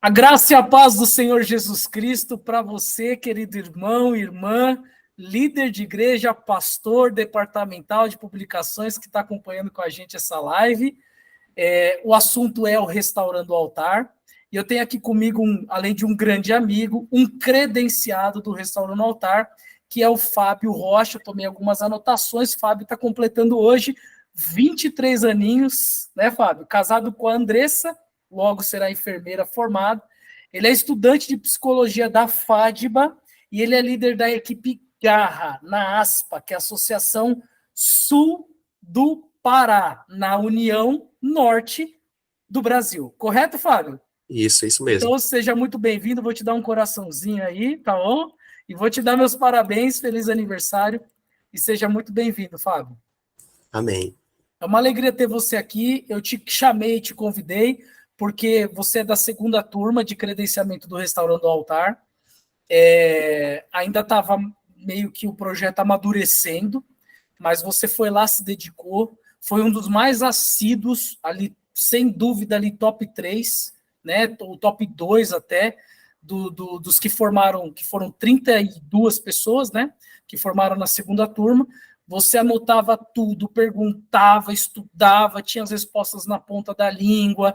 A graça e a paz do Senhor Jesus Cristo para você, querido irmão, irmã, líder de igreja, pastor departamental de publicações que está acompanhando com a gente essa live. O assunto é o Restaurando o Altar. E eu tenho aqui comigo, além de um grande amigo, um credenciado do Restaurando o Altar, que é o Fábio Rocha. Eu tomei algumas anotações. Fábio está completando hoje 23 aninhos, né, Fábio? Casado com a Andressa, logo será enfermeira formada. Ele é estudante de psicologia da FADBA e ele é líder da equipe Garra, na ASPA, que é a Associação Sul do Pará, na União Norte do Brasil. Correto, Fábio? Isso mesmo. Então, seja muito bem-vindo. Vou te dar um coraçãozinho aí, tá bom? E vou te dar meus parabéns, feliz aniversário. E seja muito bem-vindo, Fábio. Amém. É uma alegria ter você aqui. Eu te chamei, te convidei, porque você é da segunda turma de credenciamento do Restaurando o Altar. Ainda estava meio que o projeto amadurecendo, mas você foi lá, se dedicou, foi um dos mais assíduos, ali, sem dúvida, ali top 3, né? O top 2 até, dos que formaram, que foram 32 pessoas, né? Que formaram na segunda turma. Você anotava tudo, perguntava, estudava, tinha as respostas na ponta da língua,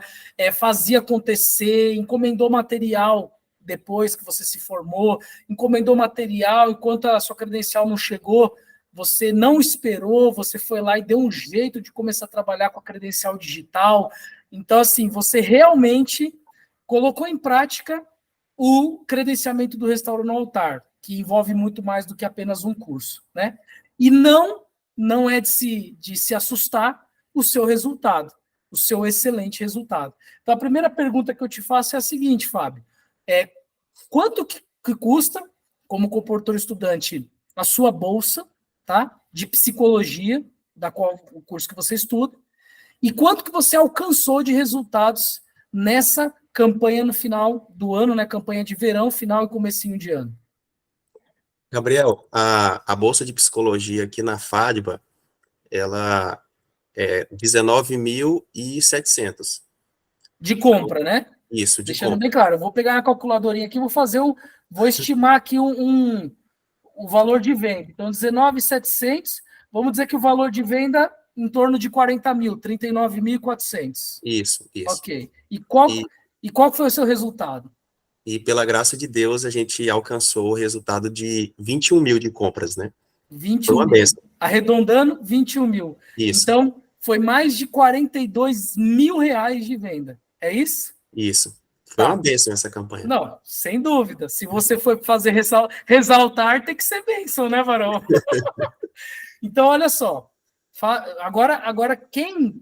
fazia acontecer, encomendou material depois que você se formou, encomendou material enquanto a sua credencial não chegou, você não esperou, você foi lá e deu um jeito de começar a trabalhar com a credencial digital. Então, assim, você realmente colocou em prática o credenciamento do Restaurando no Altar, que envolve muito mais do que apenas um curso, né? E não é de se assustar o seu resultado, o seu excelente resultado. Então, a primeira pergunta que eu te faço é a seguinte, Fábio. Quanto que custa, como comportor estudante, a sua bolsa, tá? De psicologia, da qual o curso que você estuda, e quanto que você alcançou de resultados nessa campanha no final do ano, né? Campanha de verão, final e comecinho de ano. Gabriel, a bolsa de psicologia aqui na FADBA, ela é 19.700. De compra, né? Isso, de Deixando compra. bem claro, eu vou pegar a calculadorinha aqui, vou estimar aqui o valor de venda. Então, 19.700, vamos dizer que o valor de venda em torno de 40 mil, 39.400. Isso. Ok. E qual foi o seu resultado? E pela graça de Deus, a gente alcançou o resultado de 21 mil de compras, né? 21 Foi uma mil. benção. Arredondando, 21 mil. Isso. Então, foi mais de 42 mil reais de venda. É isso? Isso. Foi uma benção essa campanha. Não, sem dúvida. Se você for fazer ressaltar, tem que ser bênção, né, Varão? Então, olha só. Agora, quem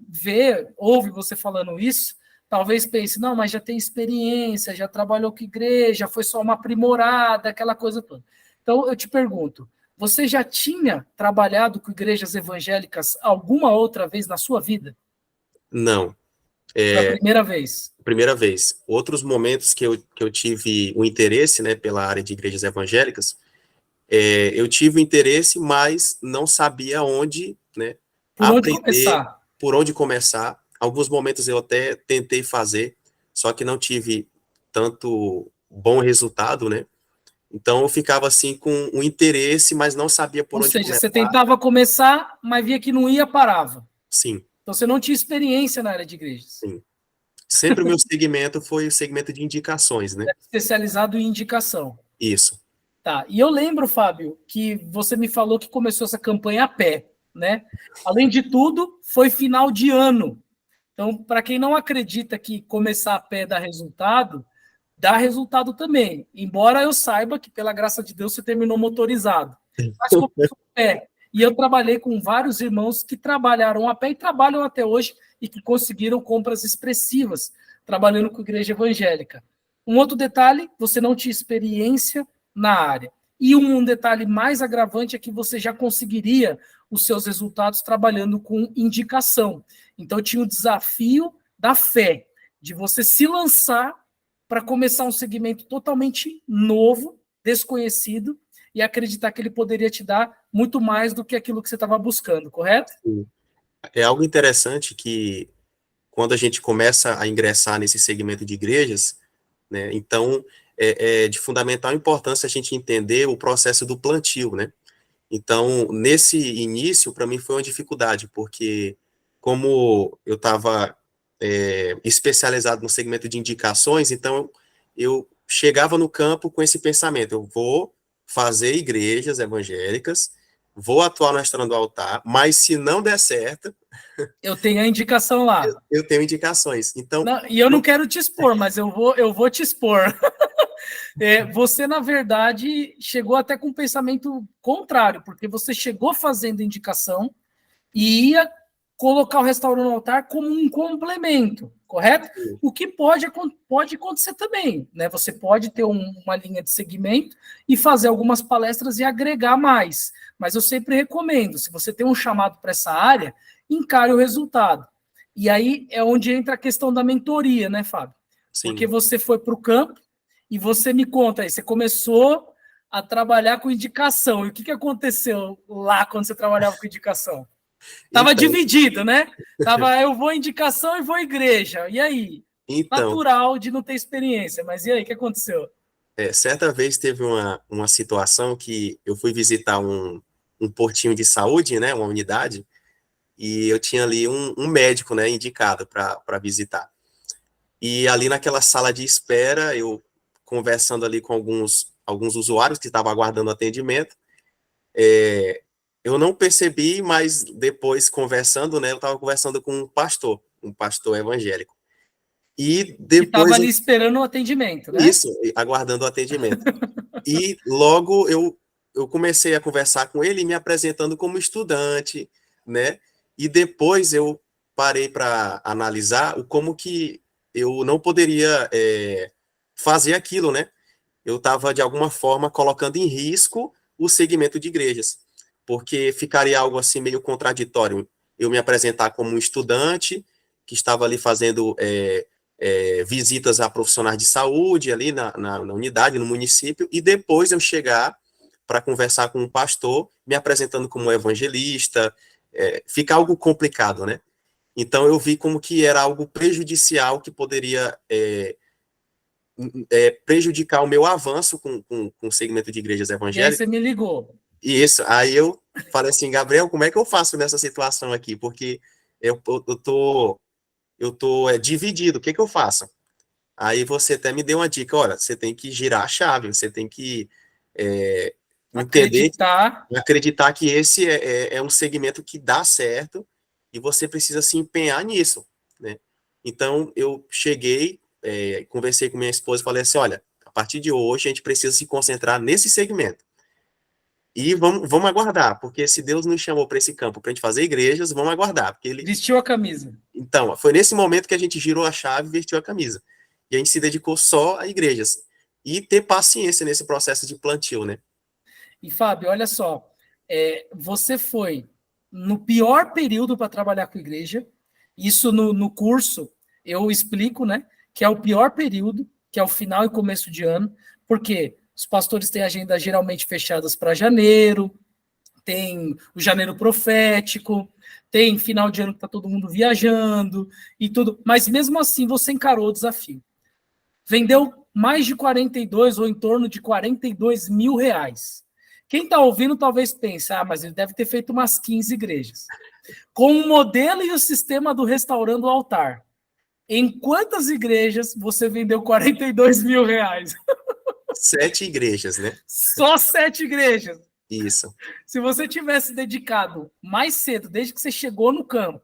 ouve você falando isso, talvez pense, não, mas já tem experiência, já trabalhou com igreja, foi só uma aprimorada, aquela coisa toda. Então, eu te pergunto, você já tinha trabalhado com igrejas evangélicas alguma outra vez na sua vida? Não. Foi a primeira vez? Primeira vez. Outros momentos que eu tive o interesse, né, pela área de igrejas evangélicas, eu tive interesse, mas não sabia onde, né, Por onde aprender, começar? por onde começar. Alguns momentos eu até tentei fazer, só que não tive tanto bom resultado, né? Então eu ficava assim com um interesse, mas não sabia por Ou onde seja, você começar. tentava começar, mas via que não ia, parava. Sim. Então você não tinha experiência na área de igrejas. Sim. Sempre o meu segmento foi o segmento de indicações, né? Especializado em indicação. Isso. Tá. E eu lembro, Fábio, que você me falou que começou essa campanha a pé, né? Além de tudo, foi final de ano. Então, para quem não acredita que começar a pé dá resultado também. Embora eu saiba que, pela graça de Deus, você terminou motorizado. Mas começou a pé. E eu trabalhei com vários irmãos que trabalharam a pé e trabalham até hoje e que conseguiram compras expressivas trabalhando com igreja evangélica. Um outro detalhe, você não tinha experiência na área. E um detalhe mais agravante é que você já conseguiria os seus resultados trabalhando com indicação. Então, tinha o desafio da fé, de você se lançar para começar um segmento totalmente novo, desconhecido, e acreditar que ele poderia te dar muito mais do que aquilo que você estava buscando, correto? Sim. É algo interessante que, quando a gente começa a ingressar nesse segmento de igrejas, né? Então, é de fundamental importância a gente entender o processo do plantio, né? Então, nesse início, para mim foi uma dificuldade, porque como eu estava especializado no segmento de indicações, então eu chegava no campo com esse pensamento, eu vou fazer igrejas evangélicas, vou atuar no restaurante do altar, mas se não der certo, Eu tenho a indicação lá. eu tenho indicações. Então, Não, e eu não quero te expor, mas eu vou te expor. Você, na verdade, chegou até com um pensamento contrário, porque você chegou fazendo indicação e ia colocar o restaurante no altar como um complemento, correto? O que pode acontecer também, né? Você pode ter uma linha de segmento e fazer algumas palestras e agregar mais. Mas eu sempre recomendo, se você tem um chamado para essa área, encare o resultado. E aí é onde entra a questão da mentoria, né, Fábio? sim. Porque você foi para o campo e você me conta aí, você começou a trabalhar com indicação. E o que aconteceu lá quando você trabalhava com indicação? Tava Então, dividido, né? Eu vou indicação e vou igreja. E aí? então Natural de não ter experiência, mas e aí, o que aconteceu? certa vez teve uma situação que eu fui visitar um portinho de saúde, né, uma unidade, e eu tinha ali um médico, né, indicado para visitar. E ali naquela sala de espera, eu conversando ali com alguns usuários que estavam aguardando atendimento, eu não percebi, mas depois conversando, né, eu estava conversando com um pastor evangélico. E Que estava depois, ali esperando o atendimento, né? isso, aguardando o atendimento. E logo eu comecei a conversar com ele, me apresentando como estudante, né? E depois eu parei para analisar como que eu não poderia fazer aquilo, né? Eu estava, de alguma forma, colocando em risco o segmento de igrejas, porque ficaria algo assim meio contraditório eu me apresentar como um estudante que estava ali fazendo visitas a profissionais de saúde ali na unidade, no município, e depois eu chegar para conversar com um pastor, me apresentando como evangelista, fica algo complicado, né? Então eu vi como que era algo prejudicial que poderia prejudicar o meu avanço com o segmento de igrejas E aí evangélicas. você me ligou. E isso, aí eu falei assim, Gabriel, como é que eu faço nessa situação aqui? Porque eu tô dividido, o que que eu faço? Aí você até me deu uma dica, olha, você tem que girar a chave, você tem que entender, Acreditar. acreditar que esse é um segmento que dá certo e você precisa se empenhar nisso, né? Então, eu cheguei, conversei com minha esposa e falei assim, olha, a partir de hoje a gente precisa se concentrar nesse segmento. E vamos aguardar, porque se Deus nos chamou para esse campo para a gente fazer igrejas, vamos aguardar, porque ele. Vestiu a camisa. Então, foi nesse momento que a gente girou a chave e vestiu a camisa. E a gente se dedicou só a igrejas. E ter paciência nesse processo de plantio, né? E, Fábio, olha só, você foi no pior período para trabalhar com igreja. Isso no curso eu explico, né? Que é o pior período, que é o final e começo de ano, porque os pastores têm agenda geralmente fechadas para janeiro, tem o janeiro profético, tem final de ano que está todo mundo viajando e tudo. Mas mesmo assim você encarou o desafio. Vendeu mais de 42 ou em torno de 42 mil reais. Quem está ouvindo talvez pense, mas ele deve ter feito umas 15 igrejas. Com o modelo e o sistema do Restaurando o Altar, em quantas igrejas você vendeu 42 mil reais? 7 igrejas, né? Só 7 igrejas. Isso. Se você tivesse dedicado mais cedo, desde que você chegou no campo,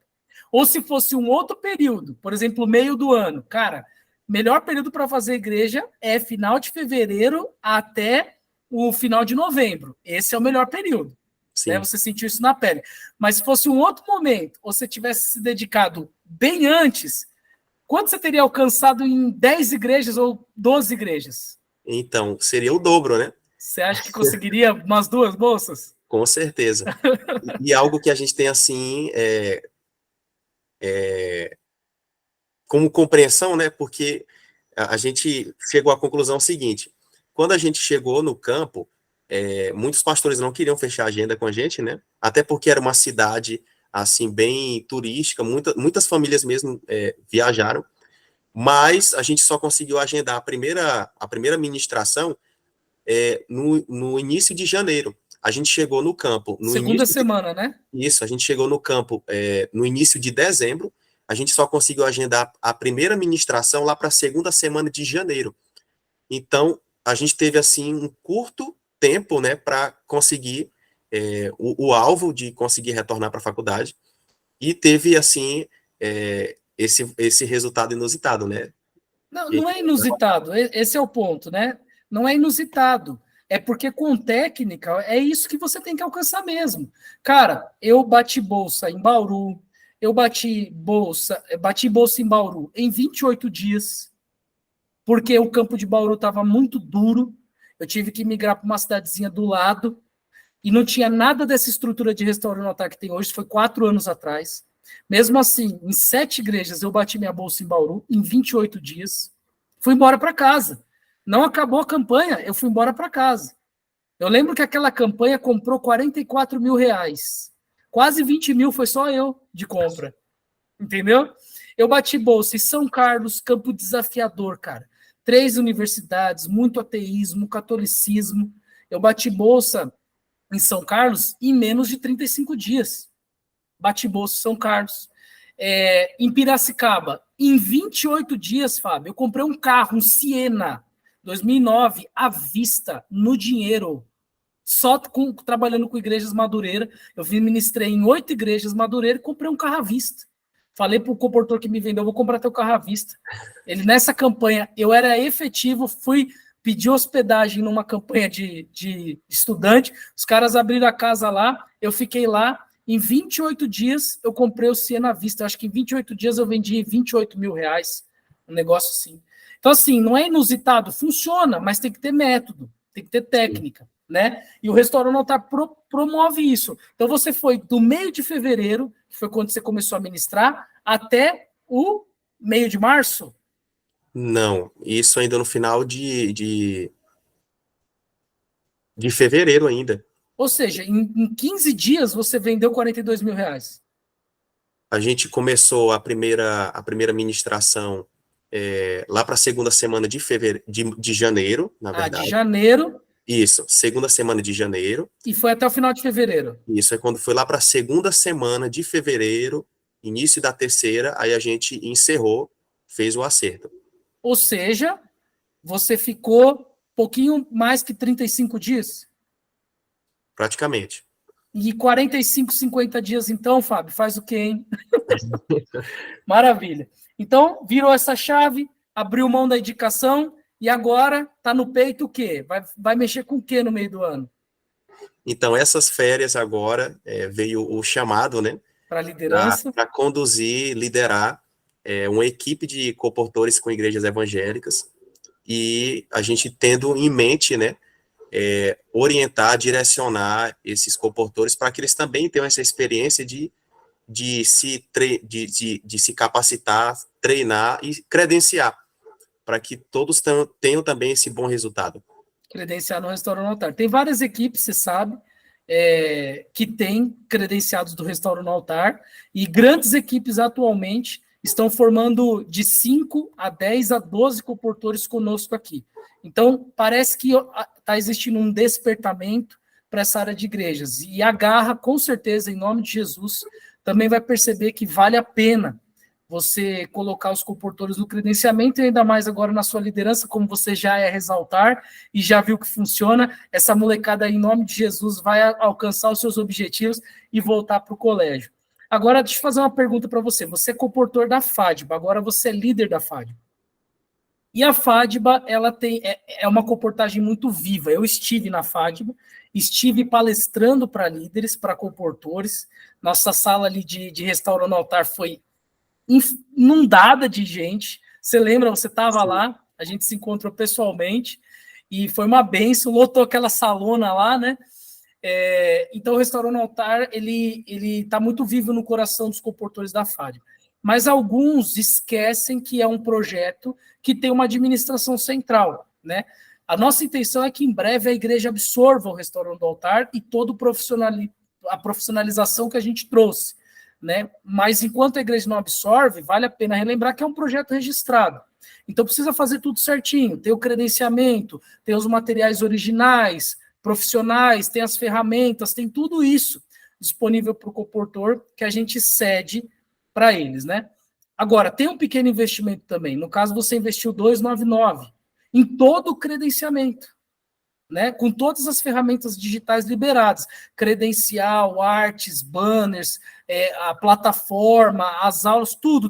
ou se fosse um outro período, por exemplo, meio do ano, cara, melhor período para fazer igreja é final de fevereiro até o final de novembro. Esse é o melhor período. Né? Você sentiu isso na pele. Mas se fosse um outro momento, ou você tivesse se dedicado bem antes, quanto você teria alcançado em 10 igrejas ou 12 igrejas? Então, seria o dobro, né? Você acha que conseguiria umas 2 bolsas? Com certeza. E algo que a gente tem, assim, como compreensão, né? Porque a gente chegou à conclusão seguinte: quando a gente chegou no campo, muitos pastores não queriam fechar a agenda com a gente, né? Até porque era uma cidade assim bem turística, muitas famílias mesmo viajaram. mas a gente só conseguiu agendar a primeira ministração no início de janeiro. A gente chegou no campo no Segunda início semana, né? Isso, a gente chegou no campo no início de dezembro, a gente só conseguiu agendar a primeira ministração lá para a segunda semana de janeiro. Então, a gente teve, assim, um curto tempo, né, para conseguir o alvo de conseguir retornar para a faculdade, e teve, assim, esse resultado inusitado, né? Não, não é inusitado, esse é o ponto, né? Não é inusitado. É porque com técnica é isso que você tem que alcançar mesmo. Cara, eu bati bolsa em Bauru, eu bati bolsa em Bauru em 28 dias, porque o campo de Bauru estava muito duro. Eu tive que migrar para uma cidadezinha do lado e não tinha nada dessa estrutura de restaurante altar que tem hoje, foi 4 anos atrás. Mesmo assim, em 7 igrejas, eu bati minha bolsa em Bauru em 28 dias. Fui embora para casa. Não acabou a campanha, eu fui embora para casa. Eu lembro que aquela campanha comprou 44 mil reais. Quase 20 mil foi só eu de compra. Entendeu? Eu bati bolsa em São Carlos, campo desafiador, cara. 3 universidades, muito ateísmo, catolicismo. Eu bati bolsa em São Carlos em menos de 35 dias. Bati bolsa em São Carlos. Em Piracicaba, em 28 dias, Fábio, eu comprei um carro, um Siena, 2009, à vista, no dinheiro. Só trabalhando com igrejas Madureira. Eu ministrei em 8 igrejas Madureira e comprei um carro à vista. Falei para o comportor que me vendeu, vou comprar teu carro à vista. Ele, nessa campanha, eu era efetivo, fui pedir hospedagem numa campanha de estudante, os caras abriram a casa lá, eu fiquei lá, em 28 dias eu comprei o Siena à vista, eu acho que em 28 dias eu vendi 28 mil reais, um negócio assim. Então, assim, não é inusitado, funciona, mas tem que ter método, tem que ter técnica, né? E o Restaurante Altar promove isso. Então, você foi do meio de fevereiro, que foi quando você começou a ministrar, até o meio de março? Não, isso ainda no final de fevereiro ainda. Ou seja, em 15 dias você vendeu 42 mil reais. A gente começou a primeira ministração lá para a segunda semana de fevereiro, de janeiro, na De verdade. janeiro. Isso, segunda semana de janeiro. E foi até o final de fevereiro. Isso é quando foi lá para a segunda semana de fevereiro, início da terceira, aí a gente encerrou, fez o acerto. Ou seja, você ficou pouquinho mais que 35 dias? Praticamente. E 45, 50 dias, então, Fábio, faz o quê, hein? Maravilha. Então, virou essa chave, abriu mão da indicação e agora tá no peito o quê? Vai mexer com o quê no meio do ano? Então, essas férias agora veio o chamado, né? Para liderança. Para conduzir, liderar uma equipe de comportores com igrejas evangélicas e a gente tendo em mente, né? Orientar, direcionar esses comportores para que eles também tenham essa experiência de se capacitar, treinar e credenciar, para que todos tenham também esse bom resultado. Credenciar no Restaurante Altar. Tem várias equipes, você sabe, que têm credenciados do Restaurante Altar, e grandes equipes atualmente estão formando de 5 a 10 a 12 comportores conosco aqui. Então, parece que está existindo um despertamento para essa área de igrejas. E a Garra, com certeza, em nome de Jesus, também vai perceber que vale a pena você colocar os comportores no credenciamento, e ainda mais agora na sua liderança, como você já é Ressaltar e já viu que funciona, essa molecada aí, em nome de Jesus, vai alcançar os seus objetivos e voltar para o colégio. Agora, deixa eu fazer uma pergunta para você. Você é comportor da FADBA, agora você é líder da FADBA. E a FADBA, ela é uma comportagem muito viva. Eu estive na FADBA, estive palestrando para líderes, para comportores. Nossa sala ali de restaurante no altar foi inundada de gente. Você lembra, você estava lá, a gente se encontrou pessoalmente, e foi uma bênção, lotou aquela salona lá, né? Então, o Restaurante no Altar, ele está muito vivo no coração dos comportores da FADBA. Mas alguns esquecem que é um projeto que tem uma administração central, né? A nossa intenção é que em breve a igreja absorva o Restaurante do Altar e toda a profissionalização que a gente trouxe, né? Mas enquanto a igreja não absorve, vale a pena relembrar que é um projeto registrado. Então precisa fazer tudo certinho, ter o credenciamento, ter os materiais originais, profissionais, tem as ferramentas, tem tudo isso disponível para o comportor que a gente cede para eles, né? Agora, tem um pequeno investimento também. No caso, você investiu 299 em todo o credenciamento, né? Com todas as ferramentas digitais liberadas, credencial, artes, banners, a plataforma, as aulas, tudo.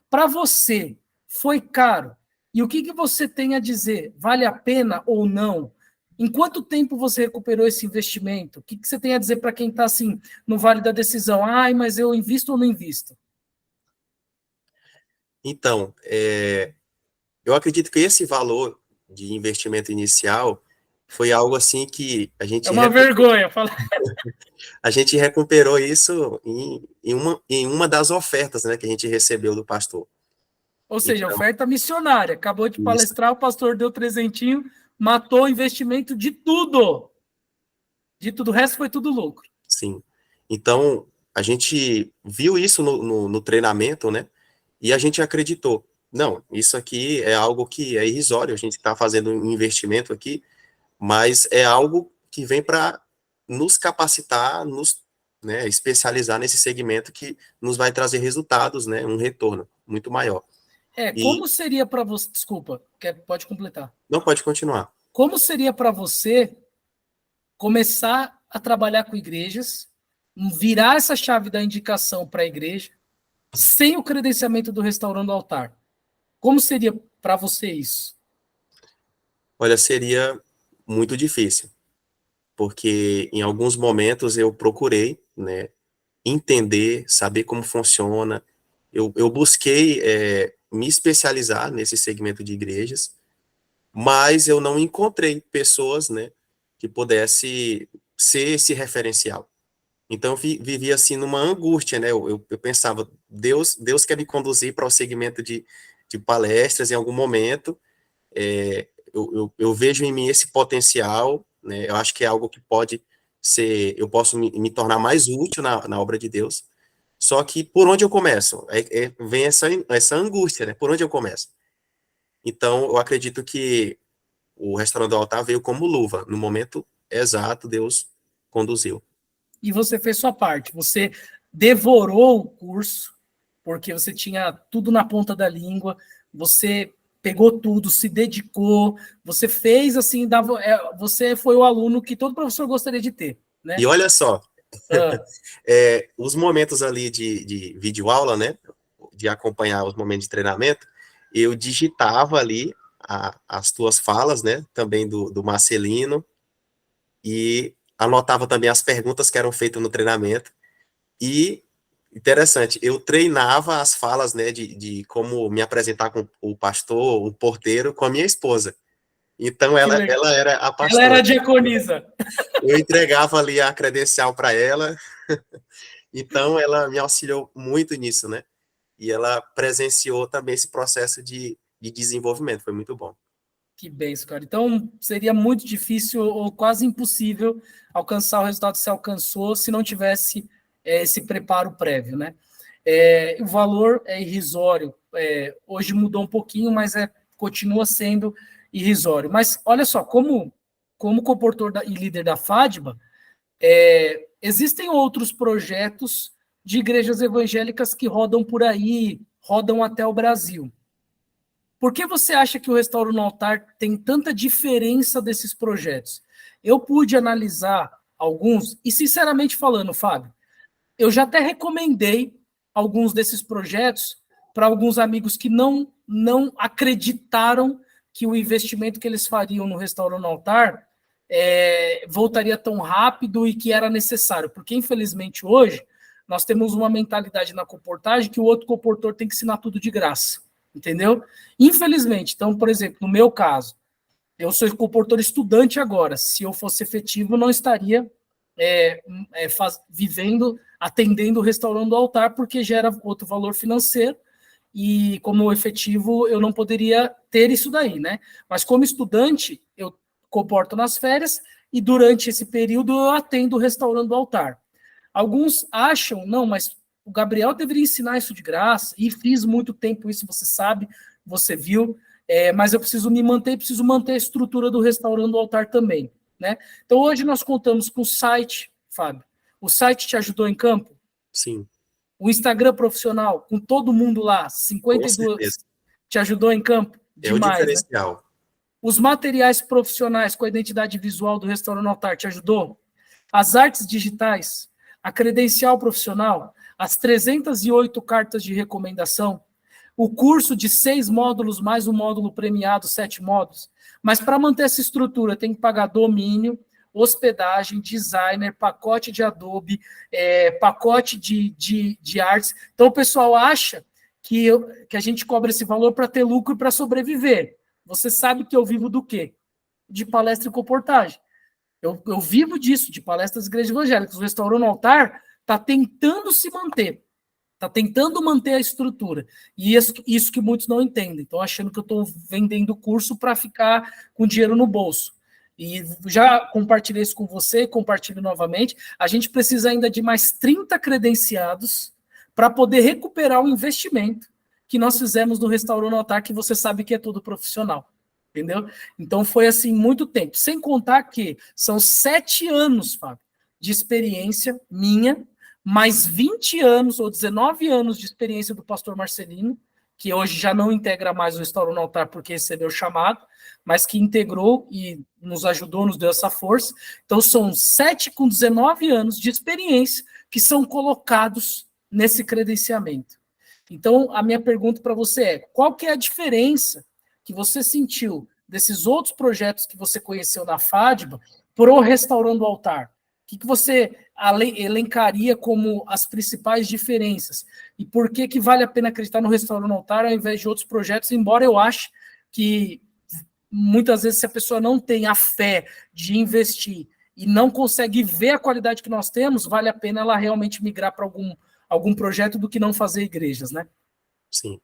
Para você, foi caro? E o que você tem a dizer? Vale a pena ou não? Em quanto tempo você recuperou esse investimento? O que você tem a dizer para quem está assim, no vale da decisão? Ai, mas eu invisto ou não invisto? Então, eu acredito que esse valor de investimento inicial foi algo assim que É uma vergonha falar. a gente recuperou isso em uma das ofertas, né, que a gente recebeu do pastor. Ou seja, Então, oferta missionária. Acabou de isso, palestrar, o pastor deu trezentinho, matou o investimento de tudo. De tudo, o resto foi tudo lucro. sim. Então, a gente viu isso no treinamento, né, e a gente acreditou. Não, isso aqui é algo que é irrisório, a gente está fazendo um investimento aqui, mas é algo que vem para nos capacitar, nos, né, especializar nesse segmento que nos vai trazer resultados, né, um retorno muito maior. E Como seria para você, desculpa, pode completar. não pode continuar. Como seria para você começar a trabalhar com igrejas, virar essa chave da indicação para a igreja, sem o credenciamento do Restaurando Altar? Como seria para você isso? Olha, seria muito difícil, porque em alguns momentos eu procurei, né, entender, saber como funciona. Eu busquei me especializar nesse segmento de igrejas, mas eu não encontrei pessoas, né, que pudesse ser esse referencial. Então eu vivia assim numa angústia, né? Eu pensava, Deus quer me conduzir para o segmento de palestras em algum momento. Eu vejo em mim esse potencial, né? Eu acho que é algo que pode ser, eu posso me tornar mais útil na obra de Deus. Só que por onde eu começo? Vem essa angústia, né? Por onde eu começo? Então eu acredito que o Restaurante do Altar veio como luva. No momento exato, Deus conduziu. E você fez sua parte. Você devorou o curso, porque você tinha tudo na ponta da língua, você pegou tudo, se dedicou, você fez assim, você foi o aluno que todo professor gostaria de ter, né? E olha só, Ah, os momentos ali de videoaula, né, de acompanhar os momentos de treinamento, eu digitava ali as tuas falas, né, também do Marcelino, e anotava também as perguntas que eram feitas no treinamento, e, interessante, eu treinava as falas, né, de como me apresentar com o pastor, o porteiro, com a minha esposa. Então, que ela, legal. ela era a Ela era pastora. diaconisa. Eu entregava ali a credencial para ela, então ela me auxiliou muito nisso, né? E ela presenciou também esse processo de desenvolvimento, foi muito bom. Que benção, cara. Então, seria muito difícil ou quase impossível alcançar o resultado que você alcançou se não tivesse esse preparo prévio, né? O valor é irrisório. Hoje mudou um pouquinho, mas continua sendo irrisório. Mas, olha só, como comportor e líder da FADBA, existem outros projetos de igrejas evangélicas que rodam por aí, rodam até o Brasil. Por que você acha que o Restauro no Altar tem tanta diferença desses projetos? Eu pude analisar alguns, e sinceramente falando, Fábio, eu já até recomendei alguns desses projetos para alguns amigos que não acreditaram que o investimento que eles fariam no Restauro no Altar voltaria tão rápido e que era necessário. Porque, infelizmente, hoje, nós temos uma mentalidade na comportagem que o outro comportor tem que ensinar tudo de graça. Entendeu? Infelizmente. Então, por exemplo, no meu caso, eu sou comportor estudante agora. Se eu fosse efetivo, não estaria vivendo, atendendo o restaurante do altar, porque gera outro valor financeiro. E como efetivo, eu não poderia ter isso daí, né? Mas como estudante, eu comporto nas férias e durante esse período eu atendo o restaurante do altar. Alguns acham, não, mas o Gabriel deveria ensinar isso de graça, e fiz muito tempo isso, você sabe, você viu, mas eu preciso me manter, preciso manter a estrutura do Restaurando o Altar também, né? Então hoje nós contamos com o site, Fábio. O site te ajudou em campo? Sim, O Instagram profissional, com todo mundo lá, com 52, certeza. te ajudou em campo? É o Demais, né? diferencial. Os materiais profissionais com a identidade visual do Restaurante Altar te ajudou? As artes digitais, a credencial profissional, as 308 cartas de recomendação, o curso de 6 módulos mais um módulo premiado, 7 módulos. Mas para manter essa estrutura, tem que pagar domínio, hospedagem, designer, pacote de Adobe, pacote de artes. Então o pessoal acha que a gente cobra esse valor para ter lucro e para sobreviver. Você sabe que eu vivo do quê? De palestra e comportagem. Eu vivo disso, de palestras de igrejas evangélicas. O Restaurando Altar está tentando se manter, está tentando manter a estrutura. E isso que muitos não entendem. Estão achando que eu estou vendendo curso para ficar com dinheiro no bolso. E já compartilhei isso com você, compartilho novamente. A gente precisa ainda de mais 30 credenciados para poder recuperar o investimento que nós fizemos no Restaurando Altar, que você sabe que é tudo profissional. Entendeu? Então foi assim muito tempo. Sem contar que são 7 anos, Fábio, de experiência minha, mais 20 anos ou 19 anos de experiência do pastor Marcelino, que hoje já não integra mais o Restaurando no Altar porque recebeu o chamado, mas que integrou e nos ajudou, nos deu essa força. Então são 7 com 19 anos de experiência que são colocados nesse credenciamento. Então a minha pergunta para você é: qual que é a diferença que você sentiu desses outros projetos que você conheceu na FADBA pro Restaurando o Altar? O que você elencaria como as principais diferenças? E por que vale a pena acreditar no Restaurando o Altar ao invés de outros projetos, embora eu ache que muitas vezes se a pessoa não tem a fé de investir e não consegue ver a qualidade que nós temos, vale a pena ela realmente migrar para algum projeto do que não fazer igrejas, né? Sim.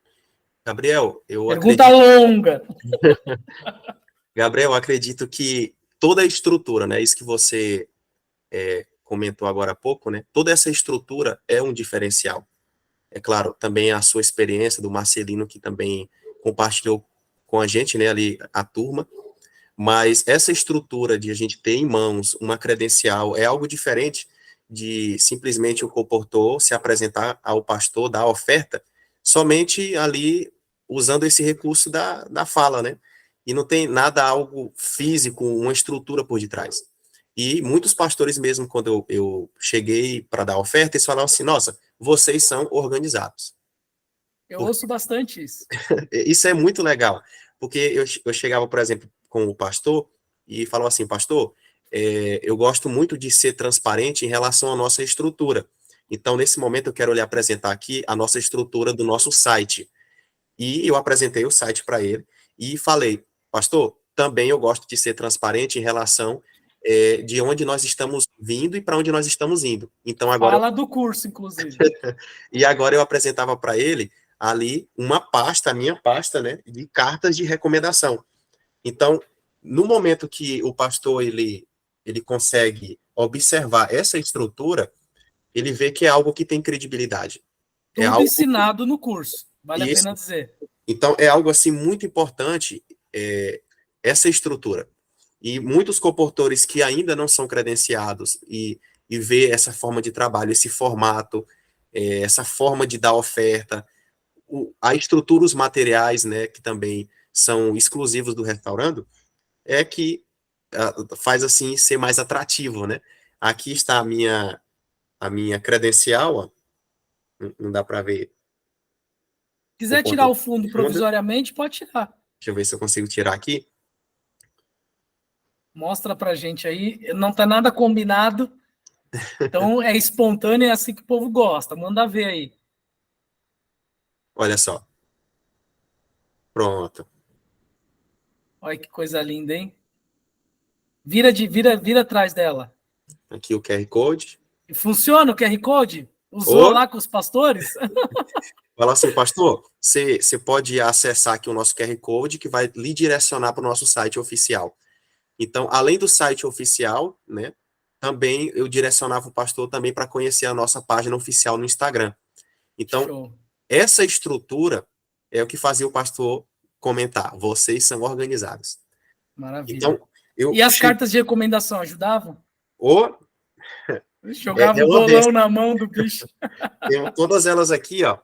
Gabriel, Pergunta longa. Gabriel, eu acredito que toda a estrutura, né, isso que você comentou agora há pouco, né, toda essa estrutura é um diferencial. É claro, também a sua experiência do Marcelino, que também compartilhou com a gente, né, ali a turma, mas essa estrutura de a gente ter em mãos uma credencial é algo diferente de simplesmente o comportor se apresentar ao pastor, dar a oferta, somente ali usando esse recurso da fala, né? E não tem nada, algo físico, uma estrutura por detrás. E muitos pastores mesmo, quando eu cheguei para dar a oferta, eles falavam assim, nossa, vocês são organizados. Eu ouço bastante isso. Isso é muito legal, porque eu chegava, por exemplo, com o pastor e falava assim, pastor, eu gosto muito de ser transparente em relação à nossa estrutura. Então, nesse momento, eu quero lhe apresentar aqui a nossa estrutura do nosso site. E eu apresentei o site para ele e falei, pastor, também eu gosto de ser transparente em relação de onde nós estamos vindo e para onde nós estamos indo. Então, agora... Fala do curso, inclusive. E agora eu apresentava para ele ali uma pasta, a minha pasta, né, de cartas de recomendação. Então, no momento que o pastor ele consegue observar essa estrutura, ele vê que é algo que tem credibilidade. É Tudo algo ensinado no curso, vale a isso. pena dizer. Então, é algo assim muito importante essa estrutura. E muitos comportores que ainda não são credenciados e vê essa forma de trabalho, esse formato, essa forma de dar oferta, a estrutura, os materiais, né, que também são exclusivos do restaurando, é que faz assim ser mais atrativo, né? Aqui está a minha credencial, ó, não dá para ver o Quiser tirar ponto o fundo de fundo. provisoriamente, pode tirar. Deixa eu ver se eu consigo tirar aqui. Mostra pra gente aí. Não tá nada combinado. Então é espontâneo, é assim que o povo gosta. Manda ver aí. Olha só. Pronto. Olha que coisa linda, hein? Vira atrás dela. Aqui o QR Code. E funciona o QR Code? Usou Ou lá com os pastores? fala assim, pastor, você pode acessar aqui o nosso QR Code que vai lhe direcionar para o nosso site oficial. Então, além do site oficial, né, também eu direcionava o pastor também para conhecer a nossa página oficial no Instagram. Então, Show. essa estrutura é o que fazia o pastor comentar, vocês são organizados. Maravilha. Então, E as cartas de recomendação ajudavam? Jogava o bolão na mão do bicho. Tenho todas elas aqui, ó.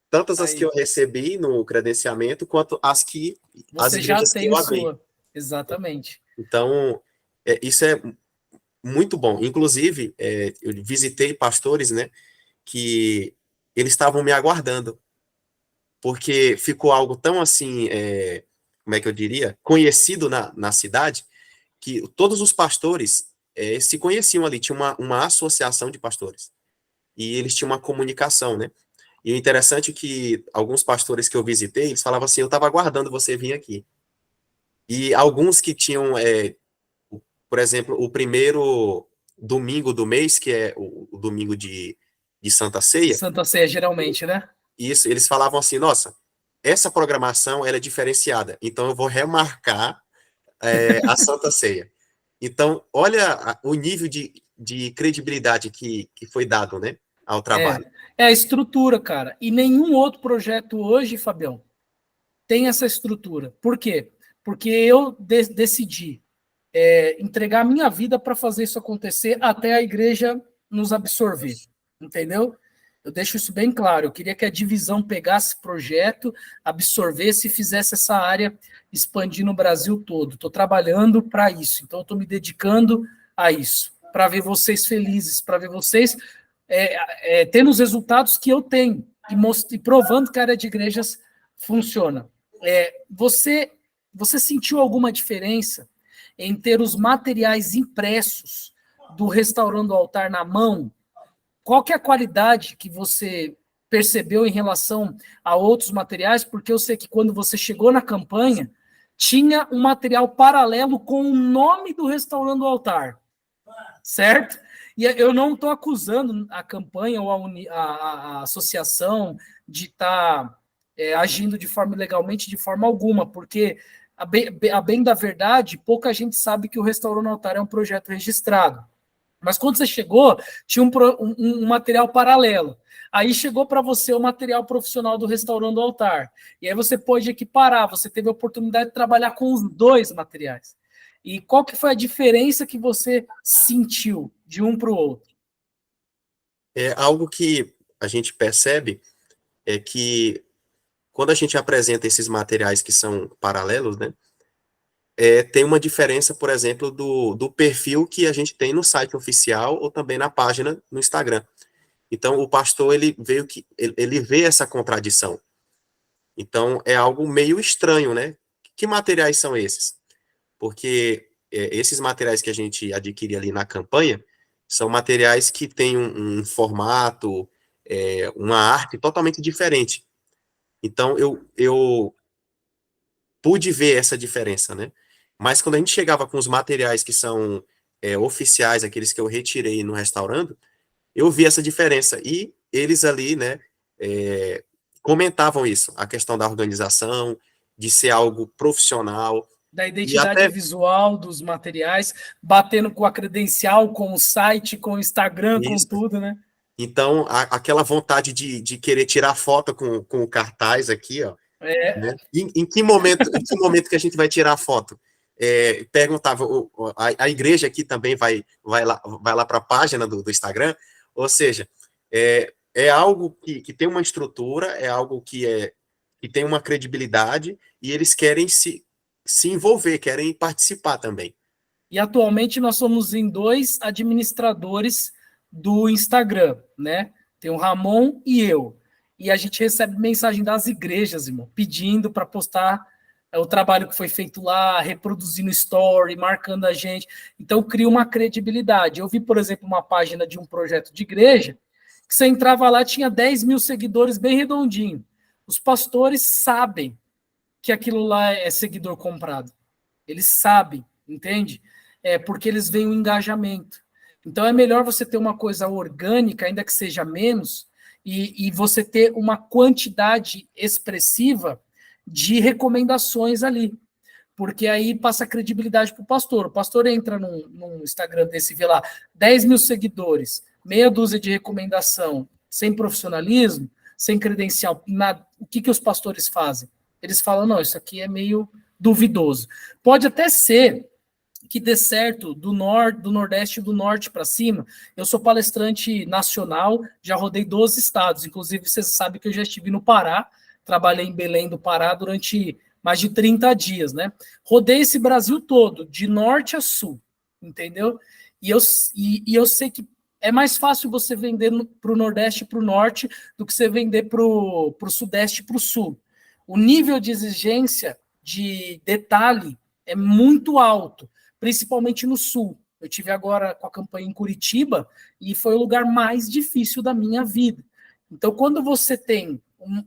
Tantas as que eu recebi no credenciamento, quanto as que as igrejas que eu abri. Sua. Exatamente. Então, isso é muito bom. Inclusive, eu visitei pastores, né, que eles estavam me aguardando, porque ficou algo tão assim, como é que eu diria, conhecido na cidade, que todos os pastores se conheciam ali, tinha uma associação de pastores, e eles tinham uma comunicação, né? E o interessante é que alguns pastores que eu visitei, eles falavam assim, eu estava aguardando você vir aqui. E alguns que tinham, por exemplo, o primeiro domingo do mês, que é o domingo de Santa Ceia. Santa Ceia, geralmente, né? Isso, eles falavam assim, nossa, essa programação ela é diferenciada, então eu vou remarcar a Santa Ceia. Então, olha o nível de credibilidade que foi dado, né, ao trabalho. É a estrutura, cara. E nenhum outro projeto hoje, Fabião, tem essa estrutura. Por quê? Porque eu decidi entregar a minha vida para fazer isso acontecer até a igreja nos absorver. Entendeu? Eu deixo isso bem claro. Eu queria que a divisão pegasse projeto, absorvesse e fizesse essa área expandir no Brasil todo. Estou trabalhando para isso. Então, estou me dedicando a isso. Para ver vocês felizes, para ver vocês tendo os resultados que eu tenho e provando que a área de igrejas funciona. Você sentiu alguma diferença em ter os materiais impressos do Restaurando o Altar na mão? Qual que é a qualidade que você percebeu em relação a outros materiais? Porque eu sei que quando você chegou na campanha, tinha um material paralelo com o nome do Restaurando o Altar, certo? E eu não estou acusando a campanha ou a associação de estar agindo de forma ilegalmente, de forma alguma, porque, a bem da verdade, pouca gente sabe que o Restaurando o Altar é um projeto registrado. Mas quando você chegou, tinha um material paralelo. Aí chegou para você o material profissional do Restaurando o Altar. E aí você pôde equiparar, você teve a oportunidade de trabalhar com os dois materiais. E qual que foi a diferença que você sentiu de um para o outro? É algo que a gente percebe é que quando a gente apresenta esses materiais que são paralelos, né, tem uma diferença, por exemplo, do perfil que a gente tem no site oficial ou também na página no Instagram. Então, o pastor, ele vê essa contradição. Então, é algo meio estranho, né? Que materiais são esses? Porque esses materiais que a gente adquire ali na campanha são materiais que têm um formato, uma arte totalmente diferente. Então, eu pude ver essa diferença, né? Mas quando a gente chegava com os materiais que são oficiais, aqueles que eu retirei no restaurante, eu vi essa diferença. E eles ali, né, comentavam isso, a questão da organização, de ser algo profissional. Da identidade visual dos materiais, batendo com a credencial, com o site, com o Instagram, isso. com tudo, né? Então, aquela vontade de querer tirar foto com o cartaz aqui, ó. Né? Em que momento que a gente vai tirar a foto? Perguntava, a igreja aqui também vai lá para a página do Instagram, ou seja, é algo que tem uma estrutura, é algo que tem uma credibilidade, e eles querem se envolver, querem participar também. E atualmente nós somos em 2 administradores do Instagram, né? Tem o Ramon e eu. E a gente recebe mensagem das igrejas, irmão, pedindo para postar o trabalho que foi feito lá, reproduzindo story, marcando a gente. Então, cria uma credibilidade. Eu vi, por exemplo, uma página de um projeto de igreja, que você entrava lá, tinha 10 mil seguidores, bem redondinho. Os pastores sabem que aquilo lá é seguidor comprado. Eles sabem, entende? Porque eles veem o engajamento. Então, é melhor você ter uma coisa orgânica, ainda que seja menos, e você ter uma quantidade expressiva de recomendações ali, porque aí passa credibilidade para o pastor. O pastor entra num Instagram desse e vê lá 10 mil seguidores, meia dúzia de recomendação, sem profissionalismo, sem credencial, o que os pastores fazem? Eles falam, não, isso aqui é meio duvidoso. Pode até ser que dê certo do Nordeste e do Norte para cima. Eu sou palestrante nacional, já rodei 12 estados, inclusive vocês sabem que eu já estive no Pará, trabalhei em Belém do Pará durante mais de 30 dias, né? Rodei esse Brasil todo, de norte a sul, entendeu? E eu sei que é mais fácil você vender para o Nordeste e para o Norte do que você vender para o Sudeste e para o Sul. O nível de exigência de detalhe é muito alto, principalmente no Sul. Eu tive agora com a campanha em Curitiba e foi o lugar mais difícil da minha vida. Então, quando você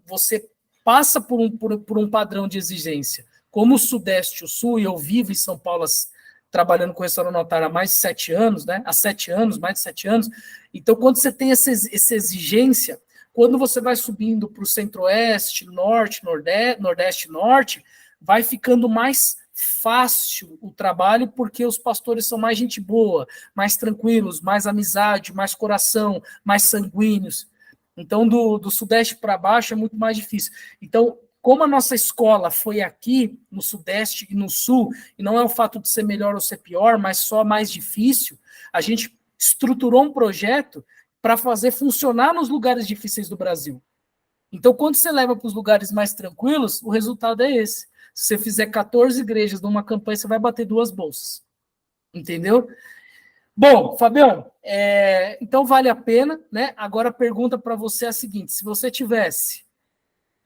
você passa por um padrão de exigência, como o Sudeste e o Sul, e eu vivo em São Paulo trabalhando com restaurante notário há mais de 7 anos, né? Há 7 anos, mais de 7 anos. Então, quando você tem essa exigência, quando você vai subindo para o Centro-Oeste, Norte, Nordeste, Norte, vai ficando mais fácil o trabalho, porque os pastores são mais gente boa, mais tranquilos, mais amizade, mais coração, mais sanguíneos. Então, do Sudeste para baixo é muito mais difícil. Então, como a nossa escola foi aqui, no Sudeste e no Sul, e não é o fato de ser melhor ou ser pior, mas só mais difícil, a gente estruturou um projeto para fazer funcionar nos lugares difíceis do Brasil. Então, quando você leva para os lugares mais tranquilos, o resultado é esse. Se você fizer 14 igrejas numa campanha, você vai bater 2 bolsas. Entendeu? Bom, Fabião, então vale a pena, né? Agora a pergunta para você é a seguinte: se você tivesse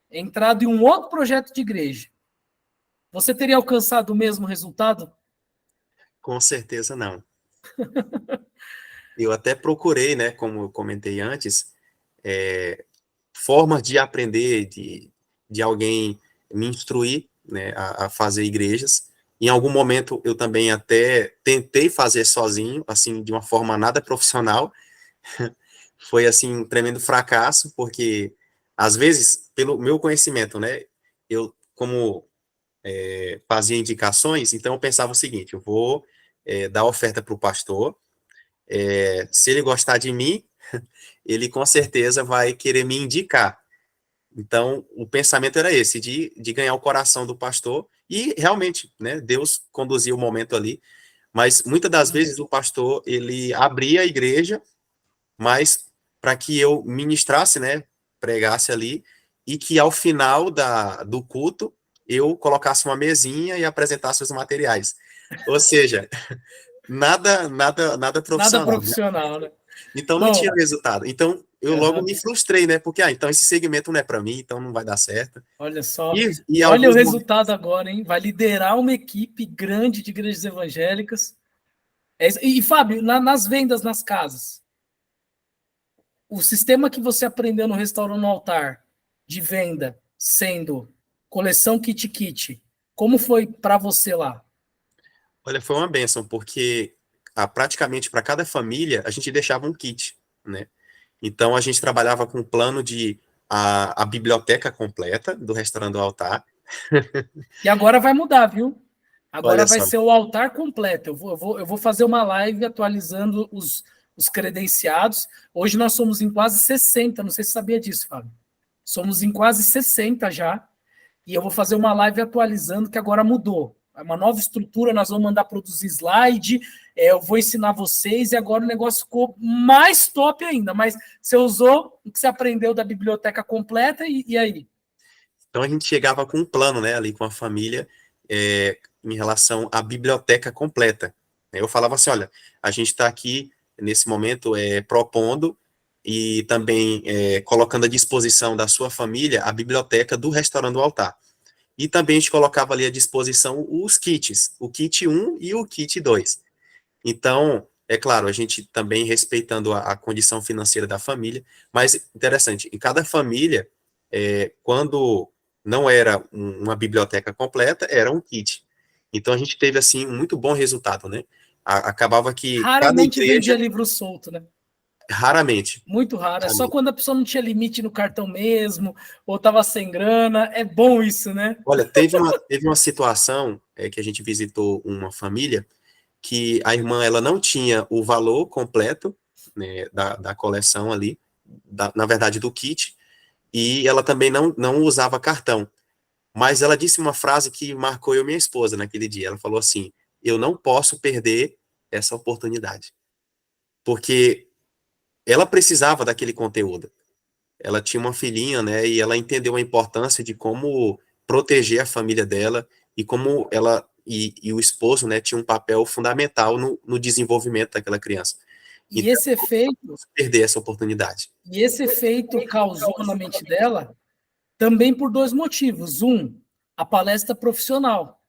entrado em um outro projeto de igreja, você teria alcançado o mesmo resultado? Com certeza não. Eu até procurei, né, como eu comentei antes, formas de aprender, de alguém me instruir, né, a fazer igrejas. Em algum momento eu também até tentei fazer sozinho, assim, de uma forma nada profissional. Foi, assim, um tremendo fracasso, porque, às vezes, pelo meu conhecimento, né, eu, como fazia indicações, então eu pensava o seguinte: eu vou dar oferta para o pastor, se ele gostar de mim, ele com certeza vai querer me indicar. Então, o pensamento era esse, de ganhar o coração do pastor, e realmente, né, Deus conduzia o momento ali, mas muitas das vezes o pastor, ele abria a igreja, mas para que eu ministrasse, né, pregasse ali, e que ao final do culto, eu colocasse uma mesinha e apresentasse os materiais. Ou seja, nada Nada profissional, né? profissional, né? Então não tinha Bom, resultado. Então eu logo me frustrei, né? Porque, então esse segmento não é para mim, então não vai dar certo. olha só. E Olha o alguns momentos. resultado agora, hein? Vai liderar uma equipe grande de igrejas evangélicas. E, Fábio, nas vendas nas casas, o sistema que você aprendeu no Restaurante no Altar de venda, sendo coleção kit-kit, como foi para você lá? Olha, foi uma bênção, porque praticamente para cada família a gente deixava um kit, né? Então a gente trabalhava com um plano de a biblioteca completa do Restaurante do Altar. E agora vai mudar, viu? Agora Olha vai só. ser o altar completo. Eu vou fazer uma live atualizando os credenciados. Hoje nós somos em quase 60, não sei se você sabia disso, Fábio. Somos em quase 60 já. E eu vou fazer uma live atualizando, que agora mudou. É uma nova estrutura, nós vamos mandar produzir slide, eu vou ensinar vocês, e agora o negócio ficou mais top ainda. Mas você usou o que você aprendeu da biblioteca completa, e aí? Então a gente chegava com um plano, né, ali com a família, em relação à biblioteca completa. Eu falava assim: olha, a gente está aqui nesse momento propondo e também colocando à disposição da sua família a biblioteca do Restaurante do Altar. E também a gente colocava ali à disposição os kits, o kit 1 e o kit 2. Então, é claro, a gente também respeitando a condição financeira da família, mas interessante, em cada família, quando não era uma biblioteca completa, era um kit. Então, a gente teve, assim, um muito bom resultado, né? Acabava que cada Raramente vendia igreja, livro solto, né? raramente, Muito raro. É só raramente. quando a pessoa não tinha limite no cartão mesmo, ou estava sem grana. É bom isso, né? Olha, teve uma situação que a gente visitou uma família que a irmã ela não tinha o valor completo, né, da coleção ali, na verdade do kit, e ela também não usava cartão. Mas ela disse uma frase que marcou eu e minha esposa naquele dia. Ela falou assim: eu não posso perder essa oportunidade. Porque ela precisava daquele conteúdo. Ela tinha uma filhinha, né? E ela entendeu a importância de como proteger a família dela e como ela e o esposo, né, tinha um papel fundamental no desenvolvimento daquela criança. E Então, esse efeito, perder essa oportunidade. e esse efeito causou na mente dela também por dois motivos. Um, a palestra profissional.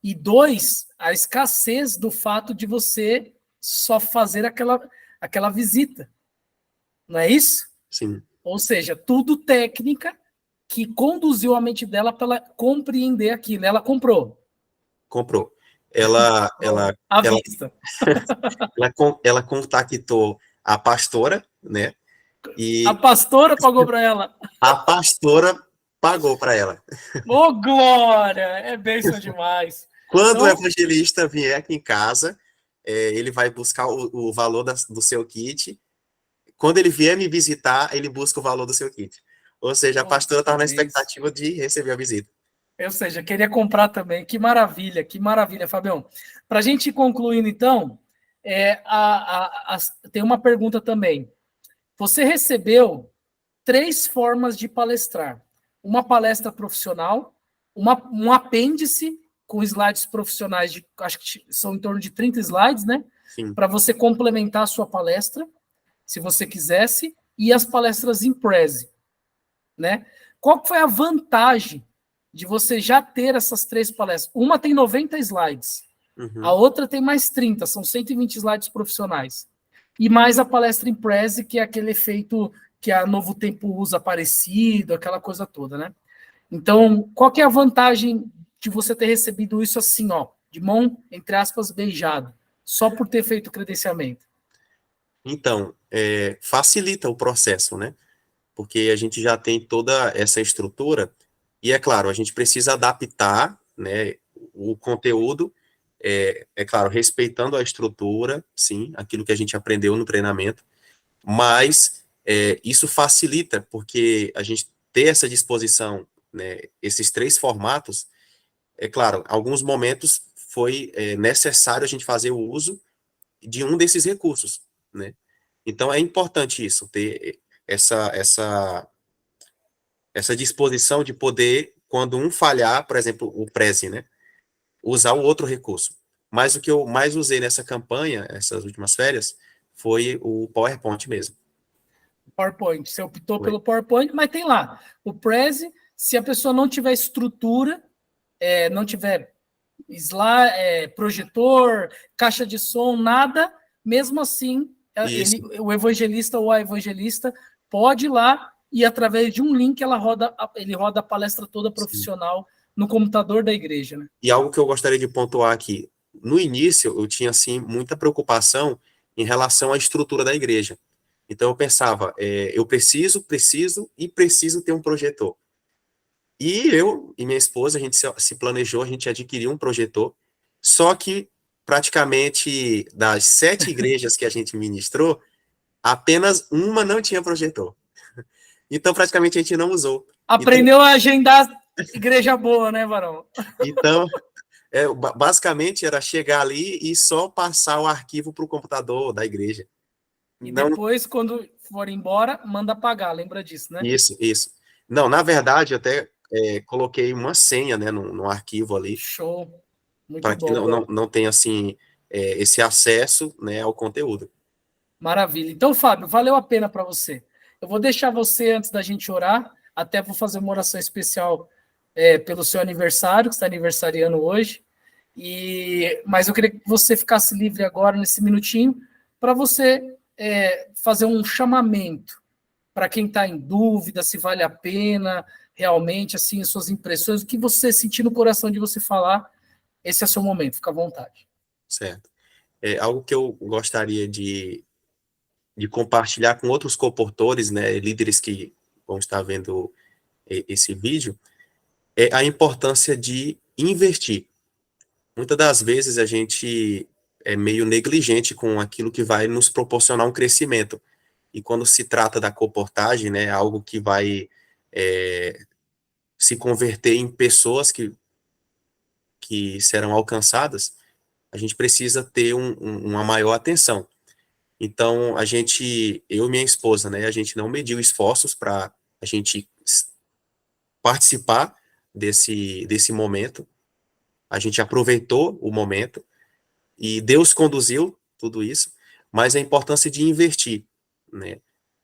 E dois, a escassez do fato de você só fazer aquela visita. Não é isso? Sim, Ou seja, tudo técnica que conduziu a mente dela para ela compreender aquilo. Ela comprou. comprou. Ela, ela, À ela, vista. ela contactou a pastora, né? A E pastora pagou para ela. a pastora pagou para ela. Ô, glória! É bênção demais. Quando o Então, evangelista vier aqui em casa, ele vai buscar o valor do seu kit. Quando ele vier me visitar, ele busca o valor do seu kit. Ou seja, a pastora que estava na bênção. expectativa de receber a visita. Ou seja, queria comprar também. Que maravilha, Fabião. Para a gente ir concluindo, então, tem uma pergunta também. Você recebeu 3 formas de palestrar. Uma palestra profissional, um apêndice com slides profissionais, acho que são em torno de 30 slides, né? Sim. Para você complementar a sua palestra, se você quisesse, e as palestras em Prezi, né? Qual foi a vantagem de você já ter essas 3 palestras? Uma tem 90 slides, a outra tem mais 30, são 120 slides profissionais. E mais a palestra em Prezi, que é aquele efeito que a Novo Tempo usa parecido, aquela coisa toda, né? Então, qual que é a vantagem de você ter recebido isso assim, ó, de mão, entre aspas, beijado, só por ter feito o credenciamento? Então, facilita o processo, né? Porque a gente já tem toda essa estrutura e, é claro, a gente precisa adaptar, né, o conteúdo, claro, respeitando a estrutura, sim, aquilo que a gente aprendeu no treinamento, mas isso facilita, porque a gente ter essa disposição, né, esses 3 formatos, é claro, alguns momentos foi necessário a gente fazer o uso de um desses recursos, né? Então é importante isso, ter essa disposição de poder, quando um falhar, por exemplo, o Prezi, né? Usar o outro recurso. Mas o que eu mais usei nessa campanha, essas últimas férias, foi o PowerPoint mesmo. PowerPoint. Você optou Foi. pelo PowerPoint, mas tem lá o Prezi. Se a pessoa não tiver estrutura, não tiver projetor, caixa de som, nada, mesmo assim, o evangelista ou a evangelista pode ir lá e, através de um link, ele roda a palestra toda profissional no computador da igreja. Né? E algo que eu gostaria de pontuar aqui, no início eu tinha assim muita preocupação em relação à estrutura da igreja. Então eu pensava, eu preciso ter um projetor. E eu e minha esposa, a gente se planejou, a gente adquiriu um projetor, só que praticamente das 7 igrejas que a gente ministrou, apenas uma não tinha projetor. Então praticamente a gente não usou. Aprendeu a agendar igreja boa, né, Varão? Então basicamente era chegar ali e só passar o arquivo para o computador da igreja. E Não, depois, quando for embora, manda apagar, lembra disso, né? isso. Não, na verdade, eu até coloquei uma senha, né, no arquivo ali, Show. Muito para que bom. não tenha, assim, esse acesso, né, ao conteúdo. Maravilha. Então, Fábio, valeu a pena para você. Eu vou deixar você, antes da gente orar, até vou fazer uma oração especial pelo seu aniversário, que está aniversariando hoje. Mas eu queria que você ficasse livre agora, nesse minutinho, para você fazer um chamamento para quem está em dúvida se vale a pena realmente, assim, as suas impressões, o que você sentir no coração de você falar, esse é o seu momento, fica à vontade. Certo. Algo que eu gostaria de compartilhar com outros comportores, né, líderes que vão estar vendo esse vídeo, é a importância de investir. Muitas das vezes a gente é meio negligente com aquilo que vai nos proporcionar um crescimento. E quando se trata da comportagem, né, algo que vai se converter em pessoas que serão alcançadas, a gente precisa ter uma maior atenção. Então, eu e minha esposa, né, a gente não mediu esforços para a gente participar desse momento. A gente aproveitou o momento e Deus conduziu tudo isso, mas a importância de investir, né?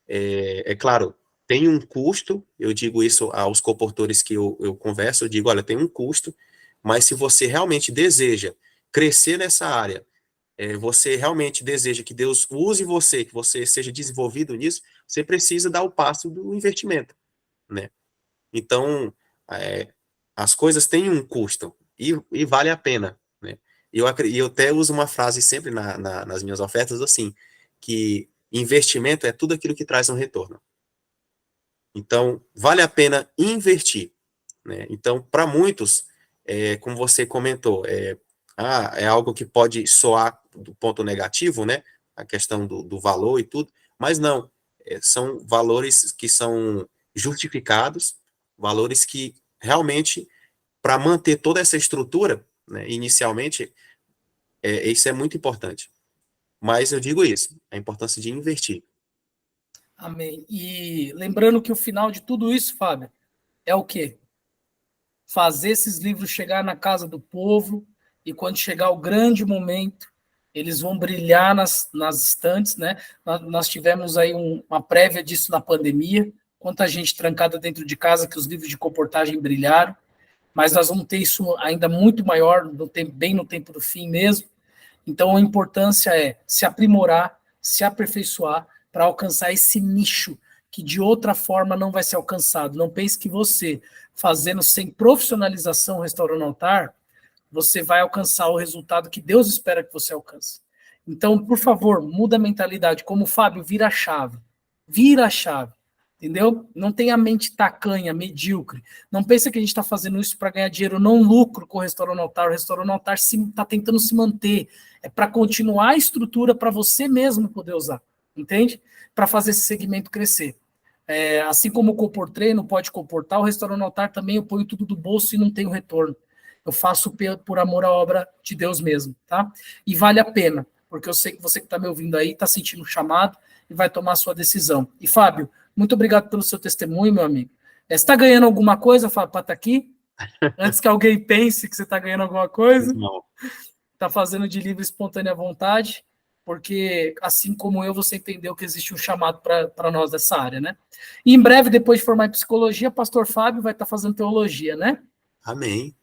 É claro, tem um custo, eu digo isso aos comportores que eu converso, eu digo, olha, tem um custo, mas se você realmente deseja crescer nessa área, você realmente deseja que Deus use você, que você seja desenvolvido nisso, você precisa dar o passo do investimento, né? Então, as coisas têm um custo e vale a pena, né? Eu até uso uma frase sempre nas minhas ofertas, assim, que investimento é tudo aquilo que traz um retorno. Então, vale a pena investir, né? Então, para muitos, como você comentou, é algo que pode soar do ponto negativo, né? A questão do valor e tudo, mas não, são valores que são justificados, valores que realmente, para manter toda essa estrutura, né, inicialmente, isso é muito importante. Mas eu digo isso, a importância de investir. Amém. E lembrando que o final de tudo isso, Fábio, é o quê? Fazer esses livros chegar na casa do povo, e quando chegar o grande momento, eles vão brilhar nas estantes, né? Nós tivemos aí uma prévia disso na pandemia, quanta gente trancada dentro de casa que os livros de comportagem brilharam, mas nós vamos ter isso ainda muito maior, bem no tempo do fim mesmo. Então, a importância é se aprimorar, se aperfeiçoar para alcançar esse nicho que de outra forma não vai ser alcançado. Não pense que você, fazendo sem profissionalização, restaurando altar, você vai alcançar o resultado que Deus espera que você alcance. Então, por favor, muda a mentalidade. Como o Fábio, vira a chave. Vira a chave. Entendeu? Não tenha a mente tacanha, medíocre. Não pense que a gente está fazendo isso para ganhar dinheiro, não lucro com o Restaurante Altar. O Restaurante Altar está tentando se manter. É para continuar a estrutura para você mesmo poder usar. Entende? Para fazer esse segmento crescer. Assim como o Compor Treino pode comportar, o Restaurante Altar também eu ponho tudo do bolso e não tenho retorno. Eu faço por amor à obra de Deus mesmo, tá? E vale a pena, porque eu sei que você que está me ouvindo aí está sentindo um chamado e vai tomar a sua decisão. E, Fábio, muito obrigado pelo seu testemunho, meu amigo. Você está ganhando alguma coisa, Fábio, para estar aqui? Antes que alguém pense que você está ganhando alguma coisa? Não. Está fazendo de livre e espontânea vontade, porque, assim como eu, você entendeu que existe um chamado para nós dessa área, né? E em breve, depois de formar em psicologia, pastor Fábio vai estar fazendo teologia, né? Amém.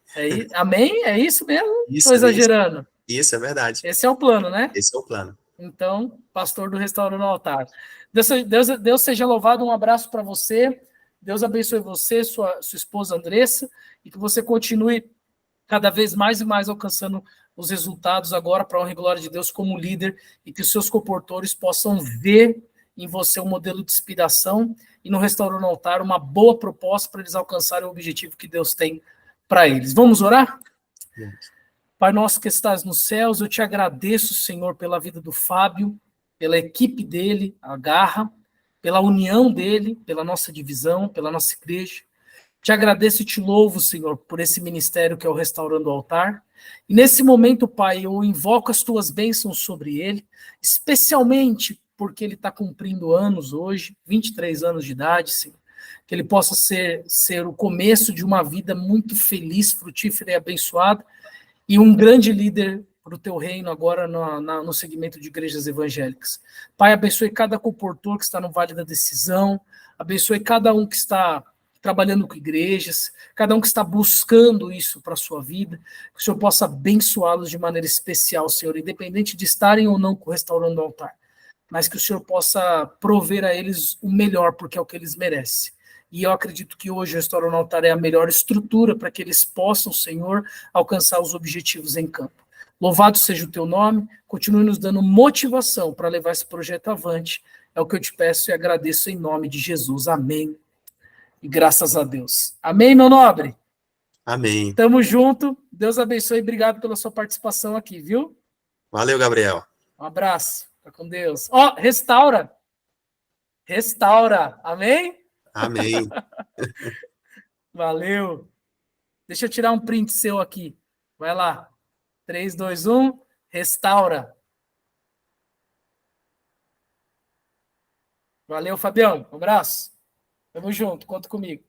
Amém? É isso mesmo? Isso, Estou exagerando? isso é verdade. Esse é o plano, né? Esse é o plano. Então, pastor do Restaurando Altar. Deus seja louvado, um abraço para você. Deus abençoe você, sua esposa Andressa, e que você continue cada vez mais e mais alcançando os resultados agora para a honra e glória de Deus como líder, e que os seus comportores possam ver em você um modelo de inspiração e no Restaurando Altar uma boa proposta para eles alcançarem o objetivo que Deus tem para eles. Vamos orar? Pai nosso que estás nos céus, eu te agradeço, Senhor, pela vida do Fábio, pela equipe dele, a Garra, pela união dele, pela nossa divisão, pela nossa igreja. Te agradeço e te louvo, Senhor, por esse ministério que é o Restaurando o Altar. E nesse momento, Pai, eu invoco as tuas bênçãos sobre ele, especialmente porque ele está cumprindo anos hoje, 23 anos de idade, Senhor. Que ele possa ser o começo de uma vida muito feliz, frutífera e abençoada, e um grande líder para o teu reino agora no segmento de igrejas evangélicas. Pai, abençoe cada comportor que está no Vale da Decisão, abençoe cada um que está trabalhando com igrejas, cada um que está buscando isso para a sua vida, que o Senhor possa abençoá-los de maneira especial, Senhor, independente de estarem ou não restaurando o altar, mas que o Senhor possa prover a eles o melhor, porque é o que eles merecem. E eu acredito que hoje o Restaurando o Altar é a melhor estrutura para que eles possam, Senhor, alcançar os objetivos em campo. Louvado seja o teu nome, continue nos dando motivação para levar esse projeto avante. É o que eu te peço e agradeço em nome de Jesus. Amém. E graças a Deus. Amém, meu nobre? Amém. Tamo junto. Deus abençoe e obrigado pela sua participação aqui, viu? Valeu, Gabriel. Um abraço. Fica com Deus. Ó, restaura. Restaura. Amém? Amém. Valeu. Deixa eu tirar um print seu aqui. Vai lá. 3, 2, 1. Restaura. Valeu, Fabião. Um abraço. Tamo junto. Conta comigo.